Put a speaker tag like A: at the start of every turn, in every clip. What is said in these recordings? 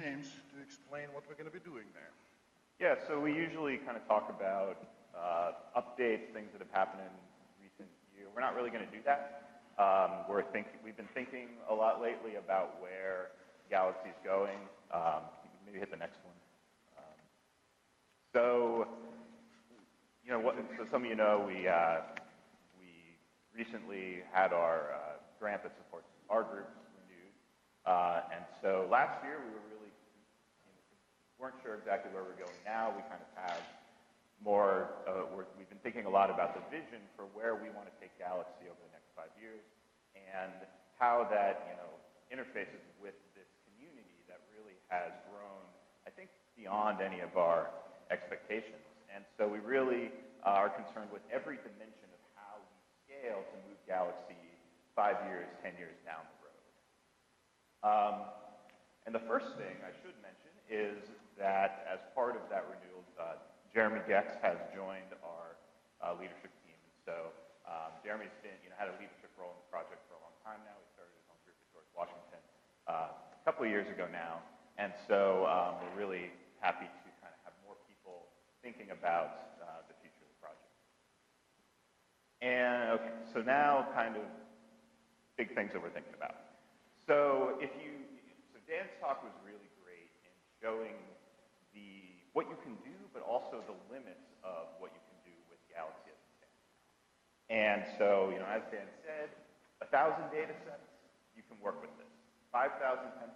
A: James to explain what we're going to be doing there.
B: Yeah, so we usually kind of talk about updates, things that have happened in recent years. We're not really going to do that. We've been thinking a lot lately about where the galaxy's going. Maybe hit the next one. So some of you know, we recently had our grant that supports our group renewed. And so last year we weren't sure exactly where we're going now. We kind of have more, we've been thinking a lot about the vision for where we want to take Galaxy over the next 5 years and how that, interfaces with this community that really has grown, I think, beyond any of our expectations. And so we really are concerned with every dimension of how we scale to move Galaxy 5 years, 10 years down the road. And the first thing I should mention is that as part of that renewal, Jeremy Goecks has joined our leadership team. And so Jeremy's been, had a leadership role in the project for a long time now. He started his own group at George Washington a couple of years ago now. And so we're really happy to kind of have more people thinking about the future of the project. And okay, so now kind of big things that we're thinking about. So Dan's talk was really great in showing what you can do, but also the limits of what you can do with Galaxy as it stands now. And so, as Dan said, 1,000 data sets, you can work with this. 5,000,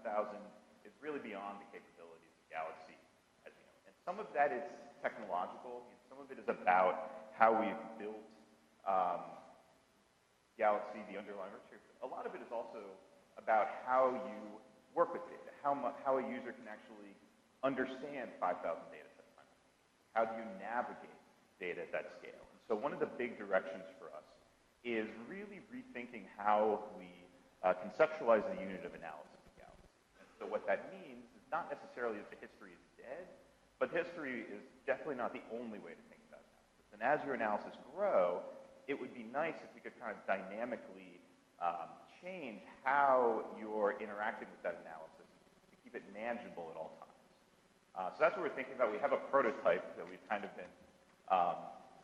B: 10,000 is really beyond the capabilities of Galaxy as we know. And some of that is technological. Some of it is about how we've built Galaxy, the underlying architecture. A lot of it is also about how you work with data, how a user can actually understand 5,000 data sets. How do you navigate data at that scale? And so one of the big directions for us is really rethinking how we conceptualize the unit of analysis of Galaxy. And so what that means is not necessarily that the history is dead, but history is definitely not the only way to think about analysis. And as your analysis grow, it would be nice if we could kind of dynamically change how you're interacting with that analysis to keep it manageable at all times. So that's what we're thinking about. We have a prototype that we've kind of been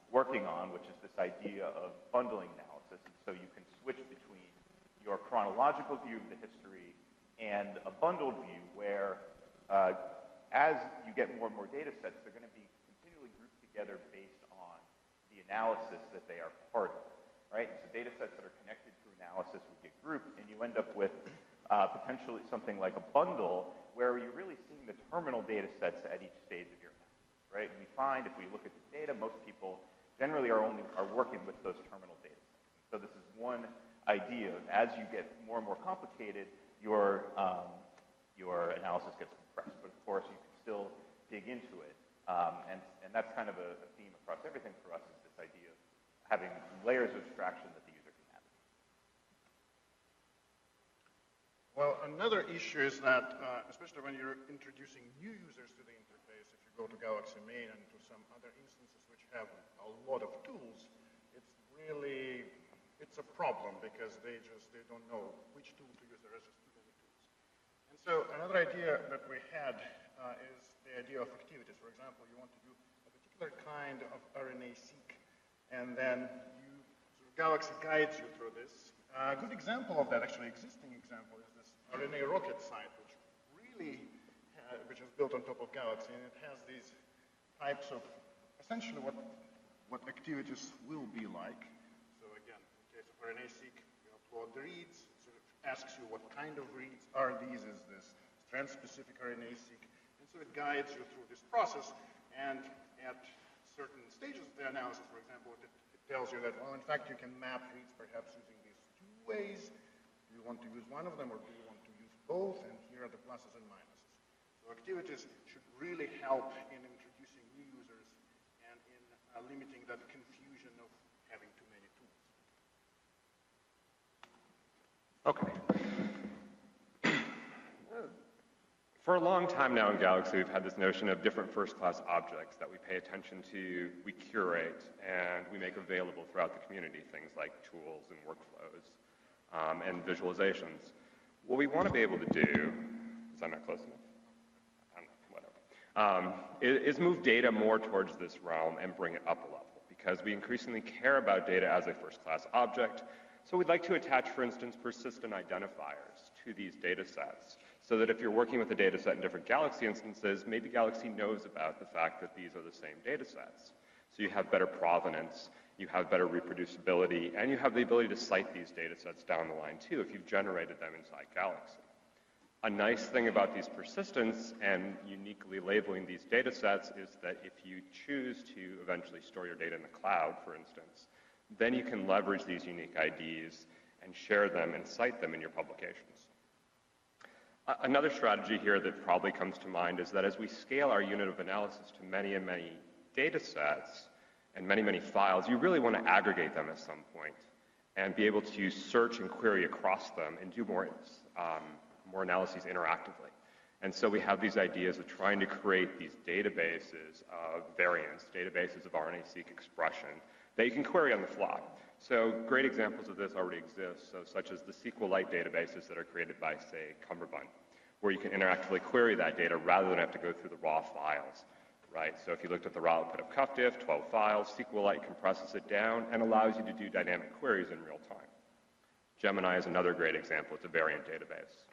B: working on, which is this idea of bundling analysis. And so you can switch between your chronological view of the history and a bundled view where as you get more and more data sets, they're going to be continually grouped together based on the analysis that they are part of. Right? So data sets that are connected through analysis would get grouped, and you end up with potentially something like a bundle where you're really seeing the terminal data sets at each stage of your analysis, right? And we find if we look at the data, most people generally are working with those terminal data sets. So this is one idea. As you get more and more complicated, your analysis gets compressed. But of course, you can still dig into it. And that's kind of a theme across everything for us is this idea of having layers of abstraction that the user can navigate.
A: Well, another issue is that, especially when you're introducing new users to the interface, if you go to Galaxy Main and to some other instances which have a lot of tools, it's a problem because they don't know which tool to use. There are just too many tools. And so another idea that we had is the idea of activities. For example, you want to do a particular kind of RNA-seq, and then Galaxy guides you through this. A good example of that, actually existing example, is this RNA rocket site, which is built on top of Galaxy, and it has these types of essentially what activities will be like. So again, in case of RNA-seq, you upload the reads, it sort of asks you what kind of reads are these, is this strand-specific RNA-seq, and so it guides you through this process, and at certain stages of the analysis, for example, it tells you that, well, in fact, you can map reads perhaps using these two ways. Do you want to use one of them, or do you want to use both? And here are the pluses and minuses. So activities should really help in introducing new users and in limiting that confusion of having too many tools.
C: Okay. For a long time now in Galaxy, we've had this notion of different first-class objects that we pay attention to, we curate, and we make available throughout the community, things like tools and workflows and visualizations. What we want to be able to do, is that not close enough? is move data more towards this realm and bring it up a level, because we increasingly care about data as a first-class object. So we'd like to attach, for instance, persistent identifiers to these data sets, so that if you're working with a data set in different Galaxy instances, maybe Galaxy knows about the fact that these are the same data sets. So you have better provenance, you have better reproducibility, and you have the ability to cite these data sets down the line too if you've generated them inside Galaxy. A nice thing about these persistence and uniquely labeling these data sets is that if you choose to eventually store your data in the cloud, for instance, then you can leverage these unique IDs and share them and cite them in your publications. Another strategy here that probably comes to mind is that as we scale our unit of analysis to many and many data sets and many, many files, you really want to aggregate them at some point and be able to search and query across them and do more analyses interactively. And so we have these ideas of trying to create these databases of variants, databases of RNA-seq expression that you can query on the fly. So great examples of this already exist, so such as the SQLite databases that are created by, say, Cumberbund, where you can interactively query that data rather than have to go through the raw files, right? So if you looked at the raw output of CuffDiff, 12 files, SQLite compresses it down and allows you to do dynamic queries in real time. Gemini is another great example. It's a variant database.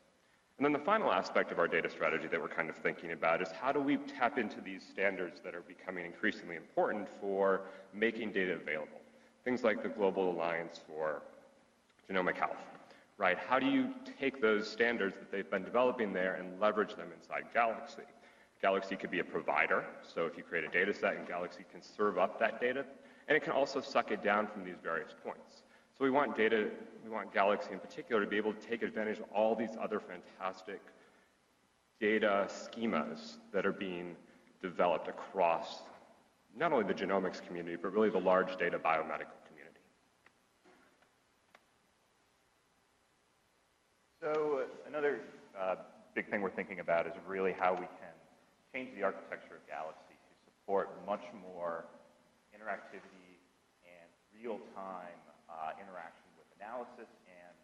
C: And then the final aspect of our data strategy that we're kind of thinking about is how do we tap into these standards that are becoming increasingly important for making data available? Things like the Global Alliance for Genomic Health, right? How do you take those standards that they've been developing there and leverage them inside Galaxy? Galaxy could be a provider, so if you create a data set and Galaxy can serve up that data, and it can also suck it down from these various points. So we want Galaxy in particular to be able to take advantage of all these other fantastic data schemas that are being developed across not only the genomics community, but really the large data biomedical community.
B: So another big thing we're thinking about is really how we can change the architecture of Galaxy to support much more interactivity and real-time interaction with analysis and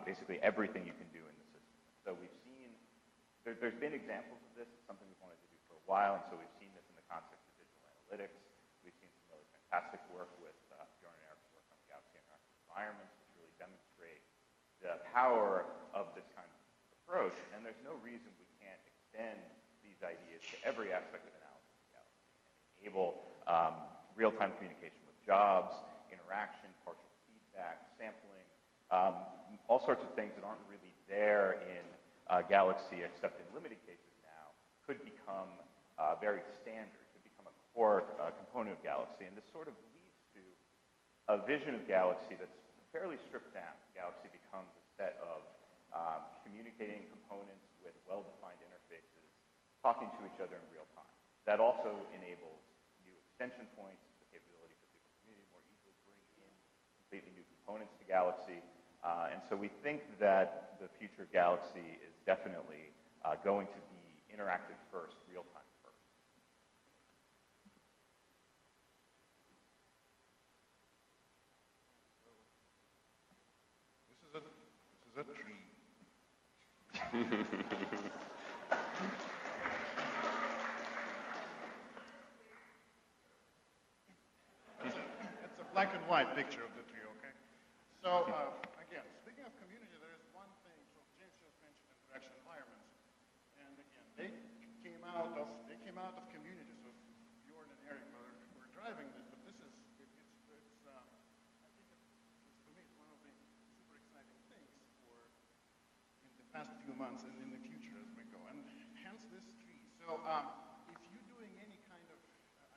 B: basically everything you can do in the system. So we've seen, there's been examples of this. It's something we've wanted to do for a while, and so we've seen this in the context of digital analytics. We've seen some really fantastic work with Bjorn and Eric's work on Galaxy interactive environments, which really demonstrate the power of this kind of approach, and there's no reason we can't extend these ideas to every aspect of analysis of Galaxy and enable real-time communication with jobs, interaction, partial feedback, sampling, all sorts of things that aren't really there in Galaxy except in limited cases now could become very standard, could become a core component of Galaxy. And this sort of leads to a vision of Galaxy that's fairly stripped down. Galaxy becomes a set of communicating components with well-defined interfaces talking to each other in real time. That also enables new extension points, the capability for people in the community to more easily bring in completely new components to Galaxy. And so we think that the future of Galaxy is definitely going to be interactive first, real-time first.
A: This is a tree. It's a black and white picture of the tree, okay? So, again, speaking of community, there is one thing. So James just mentioned interaction environments. And again, they came out of communities. So Bjorn and Eric were driving this, but this is, I think it's for me, it's one of the super exciting things in the past few months and in the future as we go. And hence this tree. So if you're doing any kind of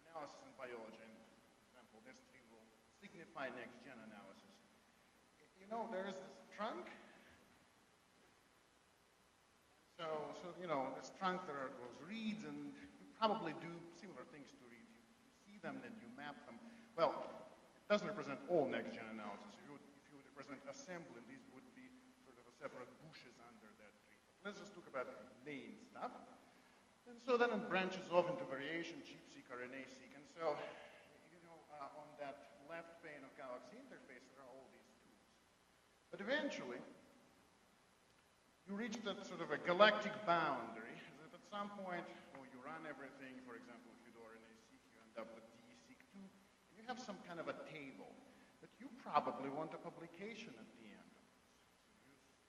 A: analysis in biology, and for example, this tree will signify next-gen analysis. You know, there is this trunk. So this trunk, there are those reeds, and you probably do similar things to reeds. You see them, then you map them. Well, it doesn't represent all next-gen analysis. If you would represent assembly, these would be sort of a separate bushes under that tree. Let's just talk about main stuff. And so then it branches off into variation, ChIP-seq, RNA-seq. And so, on that left pane of Galaxy interface, there are all these tools. But eventually, you reach that sort of a galactic boundary that at some point, you run run everything. For example, if you do RNA-seq, you end up with DE-seq2. You have some kind of a table, but you probably want a publication at the end of this.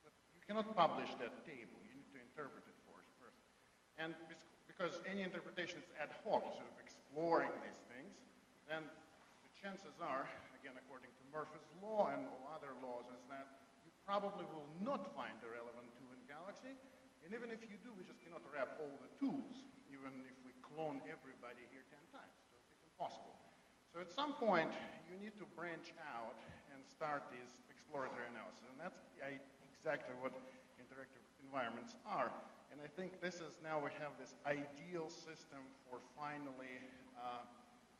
A: But you cannot publish that table. You need to interpret it first. And because any interpretation is ad hoc, sort of exploring these things, then the chances are, again, according to Murphy's law and all other laws, is that you probably will not find a relevant tool in Galaxy. And even if you do, we just cannot wrap all the tools, even if we clone everybody here 10 times. So it's impossible. So at some point, you need to branch out and start these exploratory analysis. And that's exactly what interactive environments are. And I think this is now we have this ideal system for finally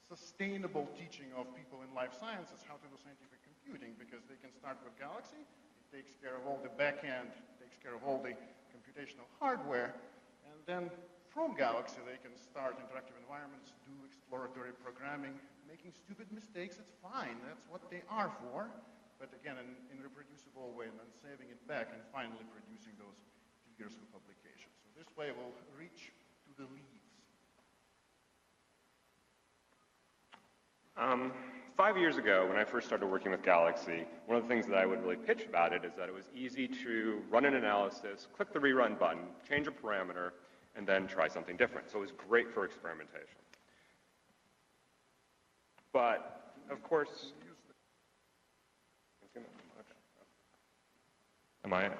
A: sustainable teaching of people in life sciences how to do scientific computing, because they can start with Galaxy. It takes care of all the back end, takes care of all the computational hardware, and then from Galaxy they can start interactive environments, do exploratory programming, making stupid mistakes. It's fine. That's what they are for. But again, in reproducible way, and then saving it back and finally producing those figures for publication. So this way we'll reach to the leaves.
C: 5 years ago, when I first started working with Galaxy, one of the things that I would really pitch about it is that it was easy to run an analysis, click the rerun button, change a parameter, and then try something different. So it was great for experimentation. But, of course, I'm on.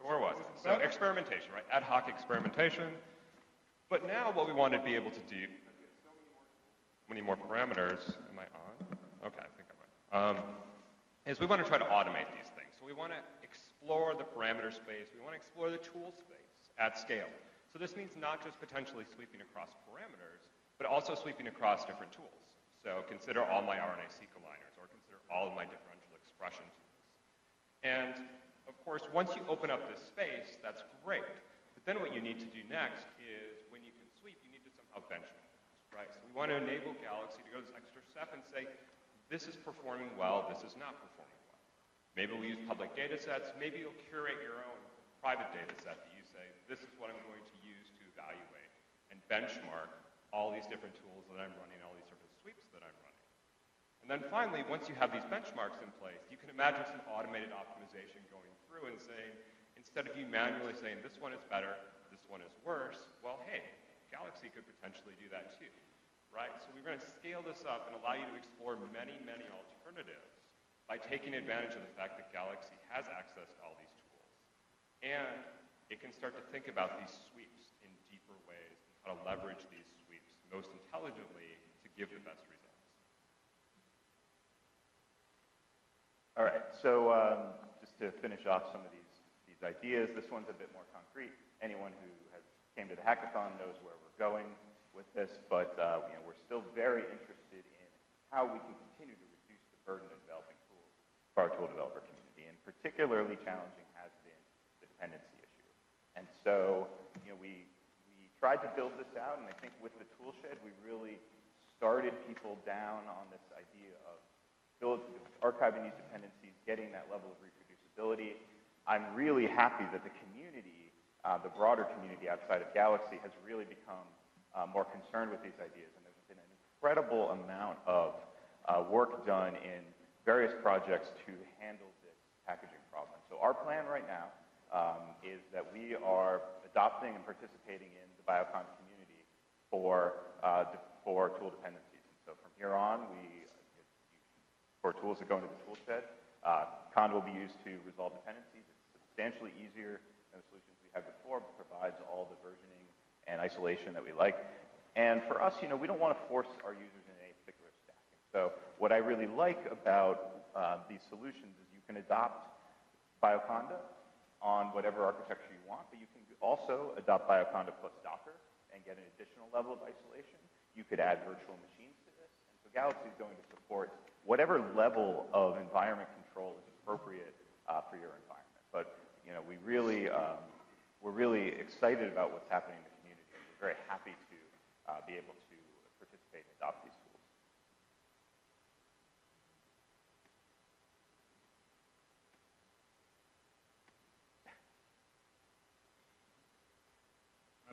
C: Where was it? So experimentation, right? Ad hoc experimentation. But now what we want to be able to do, many more parameters, am I on? Okay, I think I'm on. Is we want to try to automate these things. So we want to explore the parameter space. We want to explore the tool space at scale. So this means not just potentially sweeping across parameters, but also sweeping across different tools. So consider all my RNA-seq aligners, or consider all of my differential expression tools. And of course, once you open up this space, that's great. But then what you need to do next is, when you can sweep, you need to somehow benchmark. Right? So we want to enable Galaxy to go this extra step and say, this is performing well, this is not performing well. Maybe we'll use public data sets, maybe you'll curate your own private data set that you say, this is what I'm going to use to evaluate and benchmark all these different tools that I'm running, all these different sweeps that I'm running. And then finally, once you have these benchmarks in place, you can imagine some automated optimization going through and saying, instead of you manually saying, this one is better, this one is worse, well, hey, Galaxy could potentially do that too. Right? So we're going to scale this up and allow you to explore many, many alternatives by taking advantage of the fact that Galaxy has access to all these tools. And it can start to think about these sweeps in deeper ways and how to leverage these sweeps most intelligently to give the best results.
B: All right, so just to finish off some of these ideas, this one's a bit more concrete. Anyone who has came to the hackathon knows where we're going with this, but we're still very interested in how we can continue to reduce the burden of developing tools for our tool developer community. And particularly challenging has been the dependency issue. And so, we tried to build this out, and I think with the tool shed, we really started people down on this idea of archiving these dependencies, getting that level of reproducibility. I'm really happy that the community, the broader community outside of Galaxy, has really become more concerned with these ideas, and there's been an incredible amount of work done in various projects to handle this packaging problem. So our plan right now is that we are adopting and participating in the Biocon community for tool dependencies. And so from here on, for tools that go into the tool shed, Con will be used to resolve dependencies. It's substantially easier than the solutions we had before, but provides all the versioning and isolation that we like. And for us, we don't want to force our users in any particular stack. And so what I really like about these solutions is you can adopt Bioconda on whatever architecture you want, but you can also adopt Bioconda plus Docker and get an additional level of isolation. You could add virtual machines to this. And so Galaxy is going to support whatever level of environment control is appropriate for your environment. But we're really excited about what's happening in the community. We're very happy to be able to participate and adopt these tools.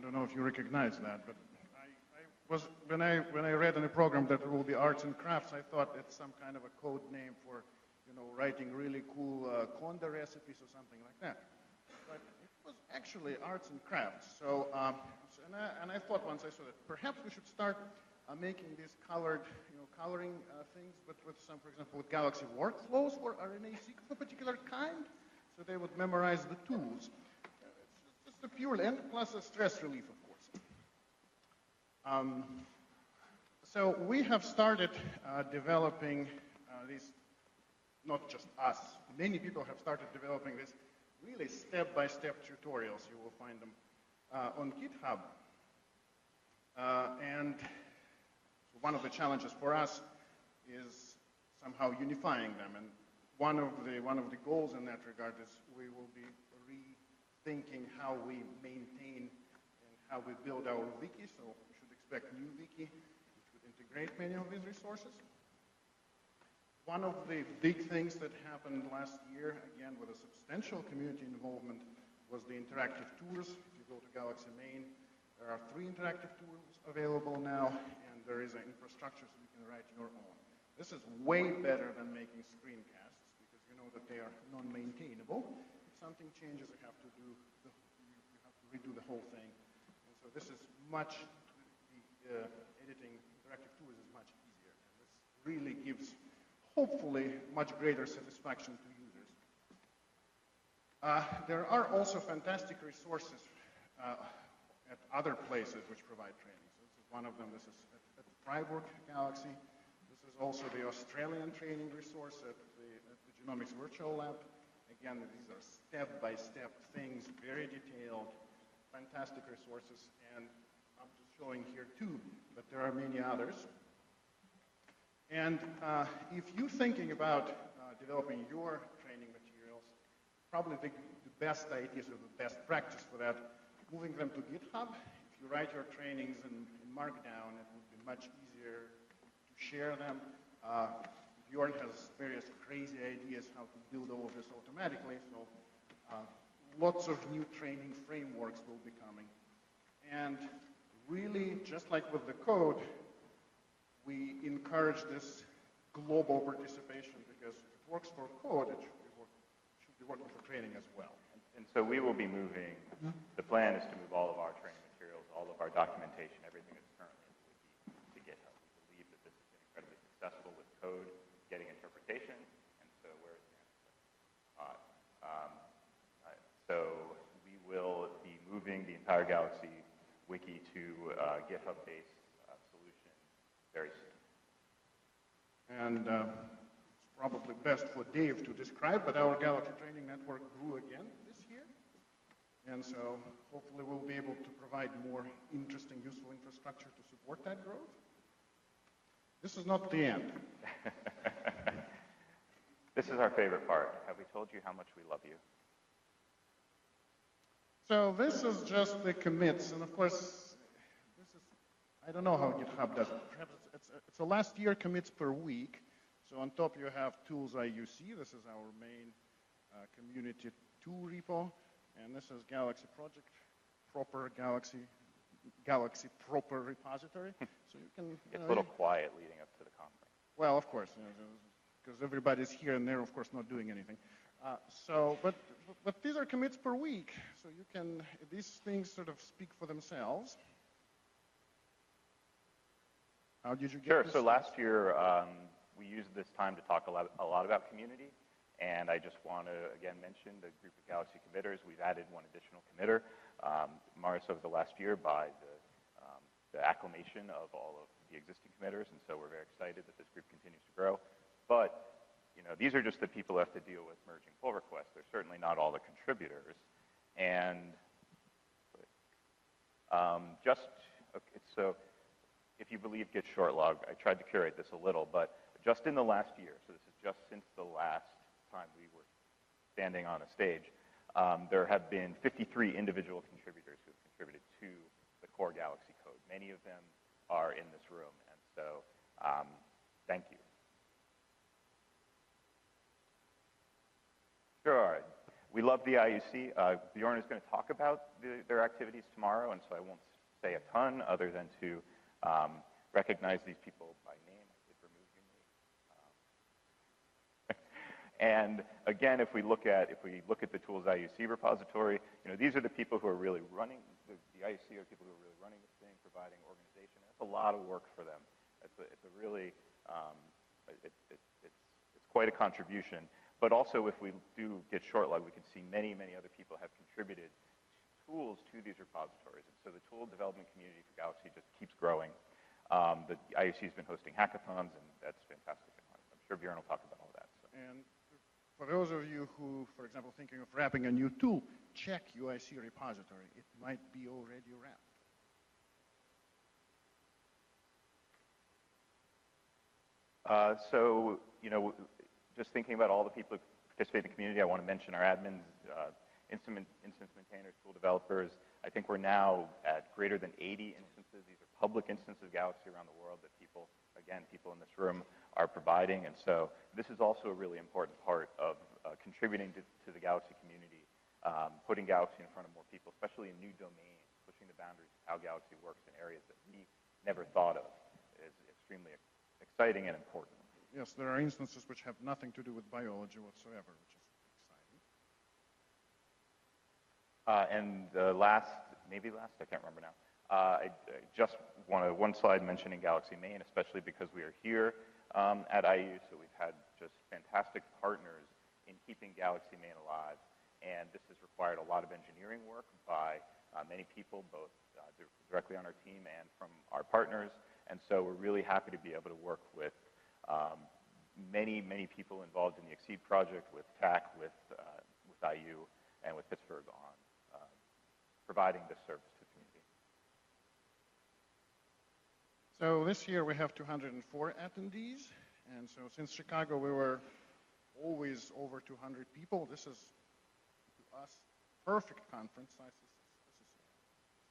A: don't know if you recognize that, but when I read in a program that it will be arts and crafts, I thought it's some kind of a code name for, writing really cool Conda recipes or something like that. But it was actually arts and crafts. So, and I thought once I saw that perhaps we should start making these coloring things, but with some, for example, with Galaxy workflows for RNA-seq of a particular kind, so they would memorize the tools. It's just a pure, and plus a stress relief, of course. So we have started developing these, not just us, many people have started developing these really step-by-step tutorials. You will find them on GitHub. And one of the challenges for us is somehow unifying them. And one of the goals in that regard is we will be rethinking how we maintain and how we build our wiki. So we should expect new wiki, which would integrate many of these resources. One of the big things that happened last year, again with a substantial community involvement, was the interactive tours. If you go to Galaxy Main, there are 3 interactive tours available now, and there is an infrastructure so you can write your own. This is way better than making screencasts, because you know that they are non-maintainable. If something changes, you have to redo the whole thing. And so this is the editing interactive tours is much easier. And this really gives, hopefully, much greater satisfaction to users. There are also fantastic resources at other places which provide training. So this is one of them. This is at Freiburg Galaxy. This is also the Australian training resource at the Genomics Virtual Lab. Again, these are step-by-step things, very detailed, fantastic resources. And I'm just showing here 2, but there are many others. And if you're thinking about developing your training materials, probably the best ideas or the best practice for that, moving them to GitHub. If you write your trainings in Markdown, it would be much easier to share them. Bjorn has various crazy ideas how to build all of this automatically, so lots of new training frameworks will be coming. And really, just like with the code, we encourage this global participation, because if it works for code, it should be working for training as well.
B: And so we will be moving, the plan is to move all of our training materials, all of our documentation, everything that's currently in the wiki to GitHub. We believe that this has been incredibly successful with code, getting interpretation, and so where's the answer? So we will be moving the entire Galaxy wiki to GitHub-based solution very soon.
A: And it's probably best for Dave to describe, but our Galaxy Training Network grew again this year. And so hopefully we'll be able to provide more interesting, useful infrastructure to support that growth. This is not the end.
B: This is our favorite part. Have we told you how much we love you?
A: So this is just the commits. And of course, I don't know how GitHub does it. Perhaps it's a last year commits per week. So on top you have tools IUC. This is our main community tool repo. And this is Galaxy Project Proper Galaxy Proper Repository. So you can.
B: It's a little quiet leading up to the conference.
A: Well, of course, because everybody's here and they're of course not doing anything. But these are commits per week, so you can. These things sort of speak for themselves. How did you get
B: Sure.
A: this?
B: So last year we used this time to talk a lot about community. And I just want to, again, mention the group of Galaxy committers. We've added one additional committer, Mars, over the last year by the acclamation of all of the existing committers. And so we're very excited that this group continues to grow. But, these are just the people who have to deal with merging pull requests. They're certainly not all the contributors. And so if you believe Git short log, I tried to curate this a little, but just in the last year, so this is just since the last time we were standing on a stage, there have been 53 individual contributors who have contributed to the core Galaxy code. Many of them are in this room, and so thank you. Sure. We love the IUC. Bjorn is going to talk about their activities tomorrow, and so I won't say a ton other than to recognize these people by name. I did remove your name. And again, if we look at the Tools IUC repository, these are the people who are really running the IUC are people who are really running this thing, providing organization. That's a lot of work for them. It's a really it's quite a contribution. But also, if we do get short-logged, we can see many other people have contributed tools to these repositories. And so the tool development community for Galaxy just keeps growing. The IUC has been hosting hackathons, and that's fantastic. I'm sure Bjorn will talk about all that. So.
A: And for those of you who, for example, thinking of wrapping a new tool, check UIC repository. It might be already wrapped.
B: So, just thinking about all the people who participate in the community, I want to mention our admins, instance maintainers, tool developers. I think we're now at greater than 80 instances. These are public instances of Galaxy around the world that people in this room are providing. And so this is also a really important part of contributing to the Galaxy community, putting Galaxy in front of more people, especially in new domains, pushing the boundaries of how Galaxy works in areas that we never thought of is extremely exciting and important.
A: Yes, there are instances which have nothing to do with biology whatsoever, which is exciting.
B: And maybe last, I can't remember now. I just want one slide mentioning Galaxy Main, especially because we are here at IU, so we've had just fantastic partners in keeping Galaxy Main alive. And this has required a lot of engineering work by many people, both directly on our team and from our partners. And so we're really happy to be able to work with many people involved in the Exceed project, with TAC, with IU, and with Pittsburgh on providing this service to the community.
A: So this year we have 204 attendees, and so since Chicago we were always over 200 people. This is, to us, perfect conference size. This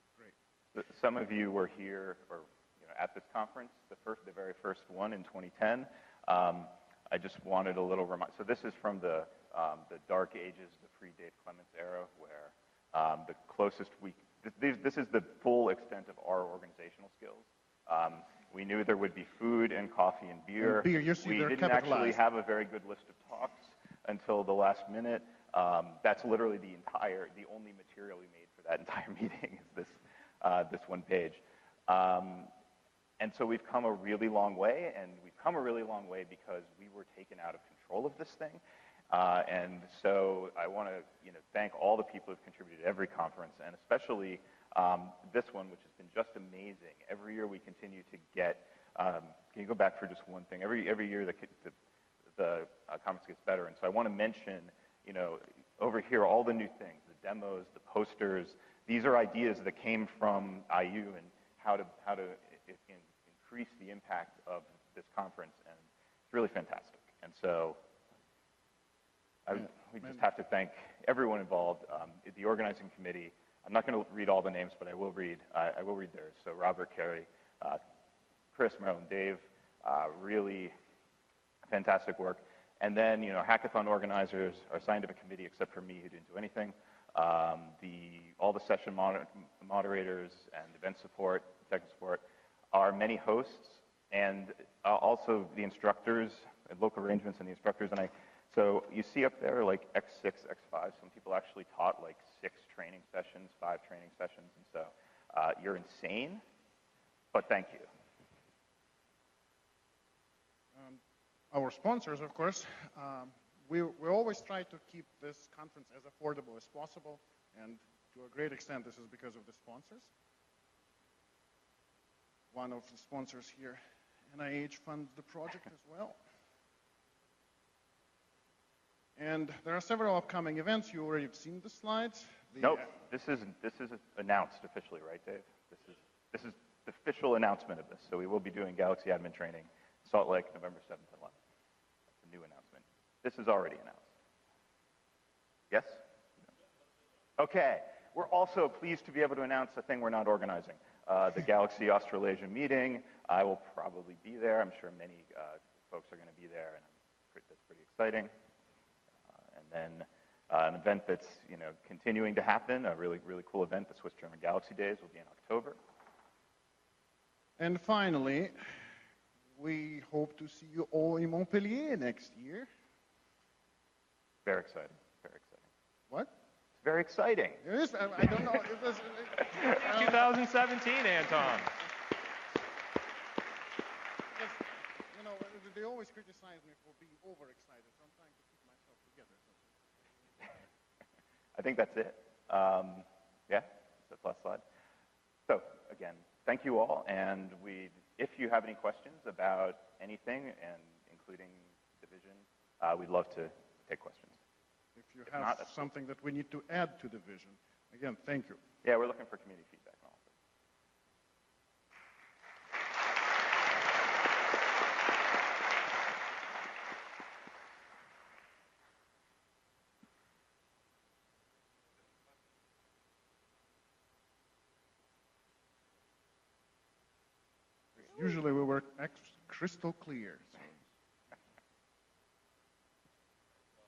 A: is great.
B: Some of you were here or at this conference, the very first one in 2010. I just wanted a little reminder. So this is from the dark ages, the pre-Dave Clements era, where the closest this is the full extent of our organizational skills. We knew there would be food and coffee and beer.
A: You see,
B: we
A: they're
B: didn't actually have a very good list of talks until the last minute. That's literally the only material we made for that entire meeting is this one page. And so we've come a really long way, and we've come a really long way because we were taken out of control of this thing. And so I want to thank all the people who've contributed to every conference, and especially this one, which has been just amazing. Every year we continue to get, can you go back for just one thing? Every year the conference gets better. And so I want to mention, over here, all the new things, the demos, the posters. These are ideas that came from IU and how to increase the impact of this conference, and it's really fantastic. And so we just have to thank everyone involved, the organizing committee. I'm not going to read all the names, but I will read theirs. So Robert, Carey, Chris, Marilyn, Dave, really fantastic work. And then, hackathon organizers, our scientific committee, except for me, who didn't do anything, all the session moderators and event support, technical support, our many hosts, and also the instructors, and local arrangements and the instructors. And so you see up there like X6, X5. Some people actually taught like 6 training sessions, 5 training sessions. And so you're insane, but thank you.
A: Our sponsors, of course, we always try to keep this conference as affordable as possible, and to a great extent this is because of the sponsors. One of the sponsors here, NIH, funds the project as well. And there are several upcoming events. You already have seen the slides.
B: Nope, this is announced officially, right, Dave? This is the official announcement of this. So we will be doing Galaxy admin training, Salt Lake, November 7th and 11th. That's a new announcement. This is already announced. Yes? Okay. We're also pleased to be able to announce a thing we're not organizing. The Galaxy Australasia meeting. I will probably be there. I'm sure many folks are going to be there, and that's pretty exciting. And then An event that's continuing to happen, a really, really cool event, the Swiss German Galaxy Days, will be in October.
A: And finally, we hope to see you all in Montpellier next year.
B: Very exciting, very exciting.
A: What?
B: It's very exciting.
A: Yes, I don't know. It was,
C: 2017, Anton.
A: because, they always criticize me for being overexcited, so I'm trying to keep myself together.
B: I think that's it. Yeah, that's the last slide. So again, thank you all, and if you have any questions about anything, and including division, we'd love to take questions.
A: If you have something that we need to add to the vision, again, thank you.
B: Yeah, we're looking for community feedback on all of it.
A: Usually we work crystal clear. So.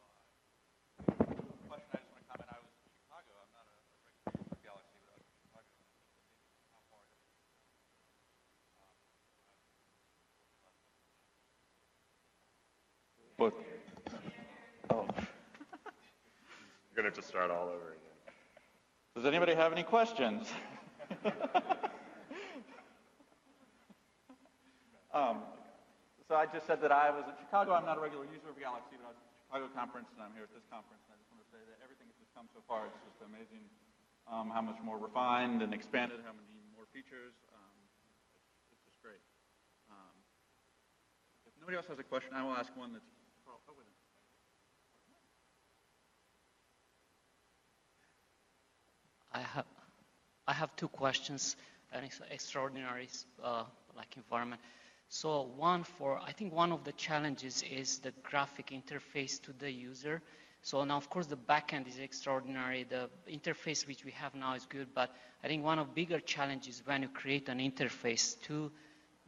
D: Question, I just want to comment. I was in Chicago. I'm not a regular user of Galaxy, but I was in Chicago, and I think that maybe how far it is.
B: But, oh.
C: You're going to have to start all over again.
D: Does anybody have any questions? So I just said that I was in Chicago. I'm not a regular user of Galaxy, but I was at the Chicago conference, and I'm here at this conference. And I just want to say that everything that's come so far is just amazing. How much more refined and expanded, how many more features. It's just great. If nobody else has a question, I will ask one that's over there.
E: I have two questions. An extraordinary environment. So I think one of the challenges is the graphic interface to the user. So now, of course, the backend is extraordinary. The interface which we have now is good, but I think one of the bigger challenges when you create an interface to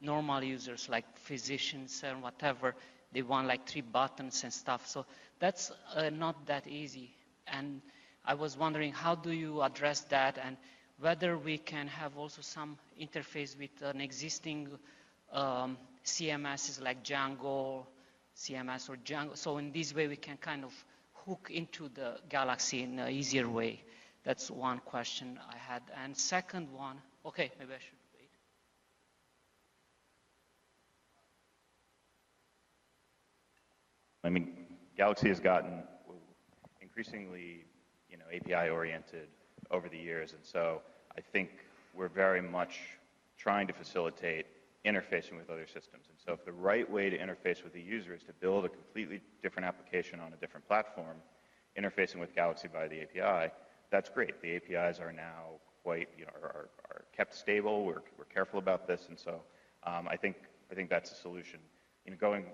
E: normal users like physicians and whatever, they want like 3 buttons and stuff. So that's not that easy. And I was wondering, how do you address that, and whether we can have also some interface with an existing CMSs like Django, CMS or Django. So in this way, we can kind of hook into the Galaxy in an easier way. That's one question I had. And second one, okay, maybe I should wait.
B: I mean, Galaxy has gotten increasingly, API oriented over the years, and so I think we're very much trying to facilitate interfacing with other systems. And so if the right way to interface with the user is to build a completely different application on a different platform, interfacing with Galaxy via the API, that's great. The APIs are now quite, are kept stable. We're careful about this, and so I think that's a solution. Going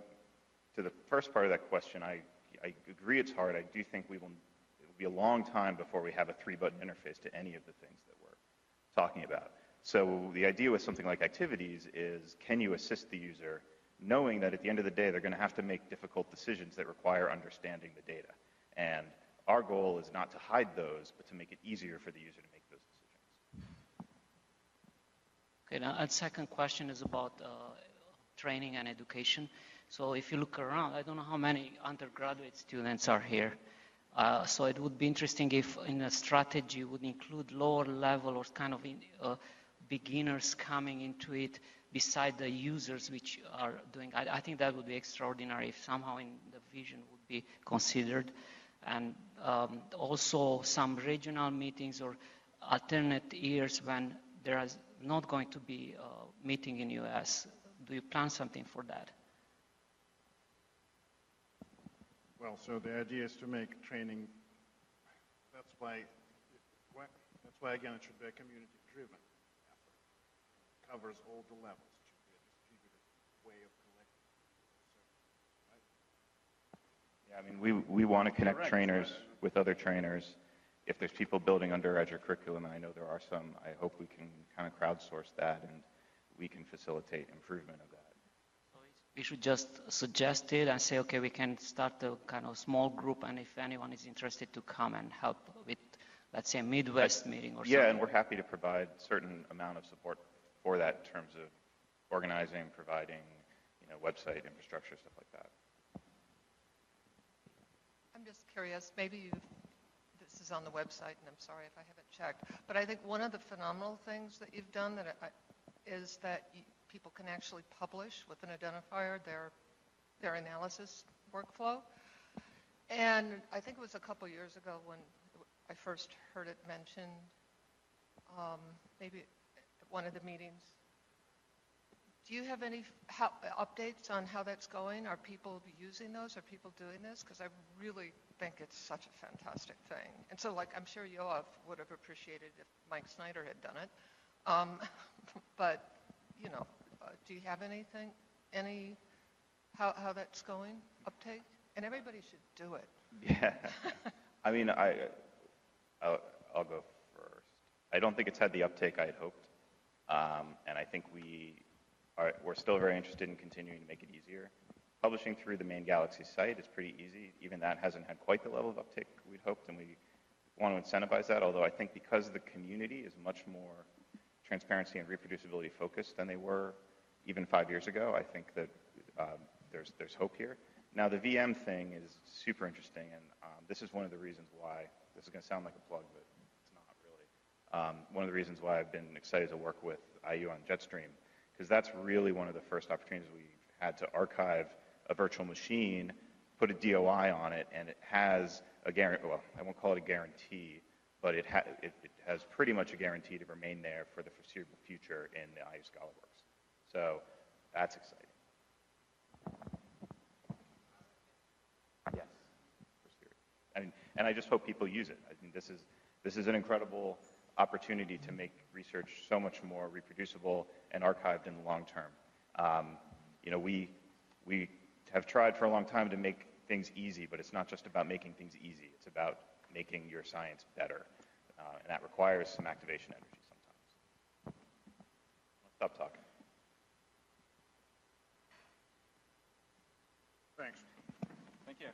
B: to the first part of that question, I agree it's hard. I do think it will be a long time before we have a 3-button interface to any of the things that we're talking about. So the idea with something like activities is, can you assist the user knowing that at the end of the day, they're going to have to make difficult decisions that require understanding the data. And our goal is not to hide those, but to make it easier for the user to make those decisions.
E: Okay, now, and second question is about training and education. So if you look around, I don't know how many undergraduate students are here. So it would be interesting if in a strategy would include lower level or kind of beginners coming into it beside the users which are doing. I think that would be extraordinary if somehow in the vision would be considered. And also some regional meetings or alternate years when there is not going to be a meeting in US. Do you plan something for that?
A: Well, so the idea is to make training, that's why again, it should be a community-driven effort. It covers all the levels. It should be a distributed way of collecting. Right?
B: Yeah, I mean, we want to connect trainers with other trainers. If there's people building under Azure curriculum, and I know there are some, I hope we can kind of crowdsource that and we can facilitate improvement of that.
E: So it's we should just suggest it and say, okay, we can start a kind of small group, and if anyone is interested to come and help with, let's say, a Midwest meeting or something.
B: Yeah, and we're happy to provide certain amount of support for that in terms of organizing, providing, website infrastructure, stuff like that.
F: I'm just curious, maybe this is on the website, and I'm sorry if I haven't checked, but I think one of the phenomenal things that you've done is that people can actually publish with an identifier their analysis workflow. And I think it was a couple years ago when I first heard it mentioned, maybe at one of the meetings. Do you have any updates on how that's going? Are people using those? Are people doing this? Because I really think it's such a fantastic thing. And so, I'm sure Yoav would have appreciated if Mike Snyder had done it. But, do you have anything, how that's going, uptake? And everybody should do it.
B: Yeah. I mean, I'll go first. I don't think it's had the uptake I had hoped. And I think we're still very interested in continuing to make it easier. Publishing through the main Galaxy site is pretty easy. Even that hasn't had quite the level of uptake we'd hoped, and we want to incentivize that, although I think because the community is much more transparency and reproducibility focused than they were even 5 years ago, I think that there's hope here. Now, the VM thing is super interesting, and this is one of the reasons why, this is going to sound like a plug, but it's not really. One of the reasons why I've been excited to work with IU on Jetstream, because that's really one of the first opportunities we've had to archive a virtual machine, put a DOI on it, and it has a guarantee, well, I won't call it a guarantee, but it has pretty much a guarantee to remain there for the foreseeable future in the IU ScholarWorks. So that's exciting. Yes, for sure. And I just hope people use it. I think this is an incredible opportunity to make research so much more reproducible and archived in the long term. We have tried for a long time to make things easy, but it's not just about making things easy. It's about making your science better, and that requires some activation energy sometimes. I'll stop talking.
A: Thanks.
D: Thank you.